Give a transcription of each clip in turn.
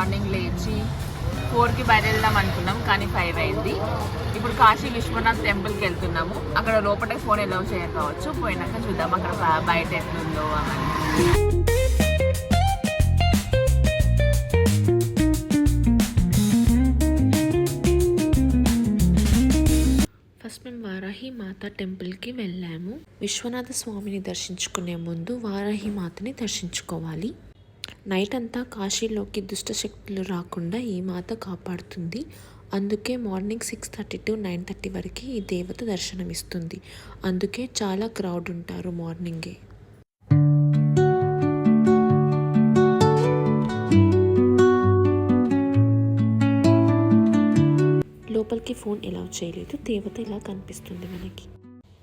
Morning లేచి 4కి బయలుదేరదాం అనుకున్నాం, కానీ 5 అయింది. ఇప్పుడు కాశీ విశ్వనాథ్ టెంపుల్కి వెళ్తున్నాము. అక్కడ లోపల ఫోన్ ఎలా చేయరు కావచ్చు, పోయినాక చూద్దాం అక్కడ బయట ఎట్లుందో అని. ఫస్ట్ మేము వారాహి మాత టెంపుల్కి వెళ్ళాము. విశ్వనాథ స్వామిని దర్శించుకునే ముందు వారాహి మాతని దర్శించుకోవాలి. నైట్ అంతా కాశీలోకి దుష్టశక్తులు రాకుండా ఈ మాత కాపాడుతుంది. అందుకే మార్నింగ్ 6:30 to 9:30 వరకు ఈ దేవత దర్శనమిస్తుంది. అందుకే చాలా క్రౌడ్ ఉంటారు మార్నింగే. లోపలికి ఫోన్ అలౌ చేయలేదు. దేవత ఇలా కనిపిస్తుంది మనకి.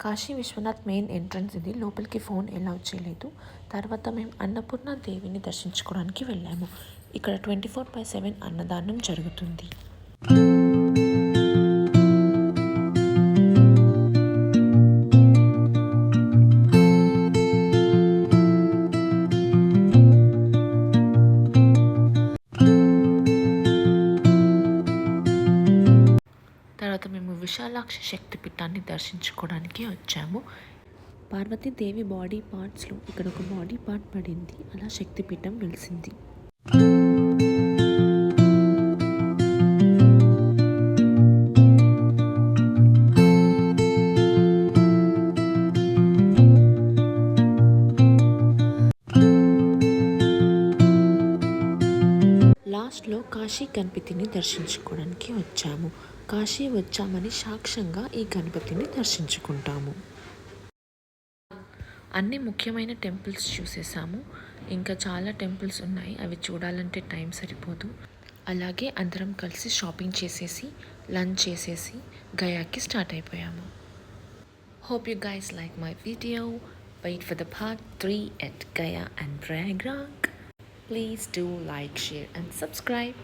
కాశీ విశ్వనాథ్ మెయిన్ ఎంట్రన్స్ ఇది. లోపలికి ఫోన్ అలౌ చేయలేదు. తర్వాత మేము అన్నపూర్ణ దేవిని దర్శించుకోవడానికి వెళ్ళాము. ఇక్కడ 24/7 అన్నదానం జరుగుతుంది. తర్వాత మేము విశాలాక్షి శక్తిపీఠాన్ని దర్శించుకోవడానికి వచ్చాము. పార్వతీదేవి బాడీ పార్ట్స్లో ఇక్కడ ఒక బాడీ పార్ట్ పడింది. అలా శక్తిపీఠం వెలిసింది. లాస్ట్లో కాశీ గణపతిని దర్శించుకోవడానికి వచ్చాము. కాశీ వచ్చామని సాక్ష్యంగా ఈ గణపతిని దర్శించుకుంటాము. అన్ని ముఖ్యమైన టెంపుల్స్ చూసేసాము. ఇంకా చాలా టెంపుల్స్ ఉన్నాయి, అవి చూడాలంటే టైం సరిపోదు. అలాగే అందరం కలిసి షాపింగ్ చేసేసి లంచ్ చేసేసి గయాకి స్టార్ట్ అయిపోయాము. Hope you guys like my video. Wait for the part 3 at Gaya and Prayagraj. Please do like, share and subscribe.